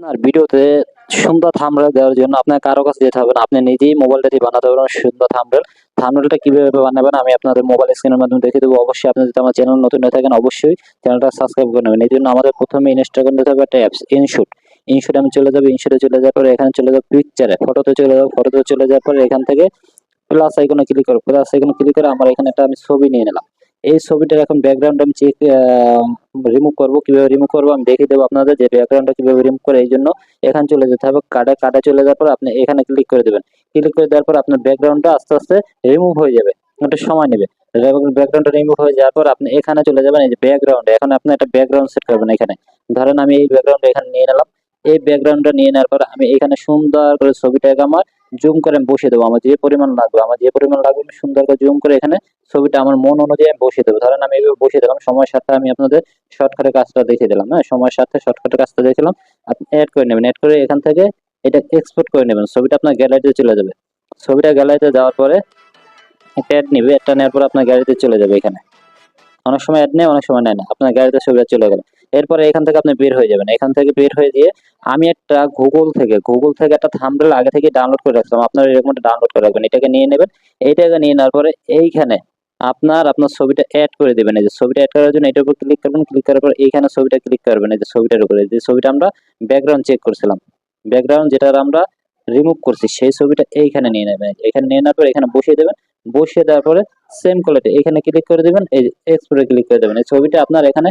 আপনার ভিডিওতে সুন্দর থাম্বনেল দেওয়ার জন্য আপনার কারো কাছে যেতে হবে না। আপনি নিজেই মোবাইলটা দিয়ে বানাতে পারবেন সুন্দর থাম্বনেল। থাম্বনেলটা কিভাবে বানাবেন আমি আপনাদের মোবাইল স্ক্রিনের মাধ্যমে দেখিয়ে দেবো। অবশ্যই আপনি যদি আমার চ্যানেল নতুন হয়ে থাকেন অবশ্যই চ্যানেলটা সাবস্ক্রাইব করে নেবেন। এই জন্য আমাদের প্রথমে ইনস্টল করে নিতে হবে একটা অ্যাপস ইনশুট। ইনশুটে আমি চলে যাবো, ইনশুটে চলে যাওয়ার পরে এখানে চলে যাবো পিকচারে, ফটোতে চলে যাবো, ফটোতে চলে যাওয়ার পরে এখান থেকে প্লাস আইকনে ক্লিক করো, প্লাস আইকনে ক্লিক করে আমার এখানে একটা আমি ছবি নিয়ে নিলাম। এই ছবিটার এখন ব্যাকগ্রাউন্ড আমি চেক রিমুভ করবো। কিভাবে রিমুভ করবো আমি দেখিয়ে দেবো আপনাদের, যে ব্যাকগ্রাউন্ডটা কিভাবে রিমুভ করে। এই জন্য এখানে চলে যেতে হবে, কার্ডে কার্ডে চলে যাওয়ার পর আপনি এখানে ক্লিক করে দেবেন। ক্লিক করে দেওয়ার পর আপনার ব্যাকগ্রাউন্ডটা আস্তে আস্তে রিমুভ হয়ে যাবে, একটু সময় নেবে। ব্যাকগ্রাউন্ডটা রিমুভ হয়ে যাওয়ার পর আপনি এখানে চলে যাবেন, এই যে ব্যাকগ্রাউন্ড, এখন আপনি একটা ব্যাকগ্রাউন্ড সেট করবেন। এখানে ধরেন আমি এই ব্যাকগ্রাউন্ড এখানে নিয়ে নিলাম। এই ব্যাকগ্রাউন্ডটা নিয়ে নেওয়ার পর আমি এখানে সুন্দর করে ছবিটাকে আমার জুম করে আমি বসিয়ে দেবো। আমার যে পরিমাণ লাগবে, আমি সুন্দর করে জুম করে এখানে ছবিটা আমার মন অনুযায়ী আমি বসিয়ে দেবো। ধরেন আমি এইভাবে বসিয়ে দিলাম, সময়ের সাথে আমি আপনাদের শর্টকাটের কাজটা দেখিয়ে দিলাম। হ্যাঁ, সময়ের সাথে শর্টকাটের কাজটা দেখিলাম। আপনি অ্যাড করে নেবেন, অ্যাড করে এখান থেকে এটা এক্সপোর্ট করে নেবেন। ছবিটা আপনার গ্যালারিতে চলে যাবে। ছবিটা গ্যালারিতে যাওয়ার পরে একটা অ্যাড নিবে, অ্যাডটা নেওয়ার পর আপনার গ্যালারিতে চলে যাবে। এখানে অনেক সময় অ্যাড নেয়, অনেক সময় নেয় না। আপনার গ্যালারিতে ছবিটা চলে গেল। এরপরে এখান থেকে আপনি বের হয়ে যাবেন। এখান থেকে বের হয়ে দিয়ে আমি একটা গুগল থেকে একটা থাম্বনেল আগে থেকে ডাউনলোড করে রাখলাম। আপনারা এরকম একটা ডাউনলোড করে রাখবেন, এটাকে নিয়ে নেবেন। এইটাকে নিয়ে নেওয়ার পরে এইখানে আপনার ছবিটা অ্যাড করে দেবেন। এই যে ছবিটা অ্যাড করার জন্য এটার উপর ক্লিক করবেন, ক্লিক করার পর এইখানে ছবিটা ক্লিক করবেন। এই যে ছবিটার উপরে, যে ছবিটা আমরা ব্যাকগ্রাউন্ড চেক করছিলাম, ব্যাকগ্রাউন্ড যেটা আমরা রিমুভ করছি সেই ছবিটা এইখানে নিয়ে নেবেন। এখানে নিয়ে নেওয়ার পর এখানে বসিয়ে দেবেন। বসিয়ে দেওয়ার পরে সেম কোয়ালিটি এখানে ক্লিক করে দেবেন, এই এক্সপোর্টে ক্লিক করে দেবেন। এই ছবিটা আপনার এখানে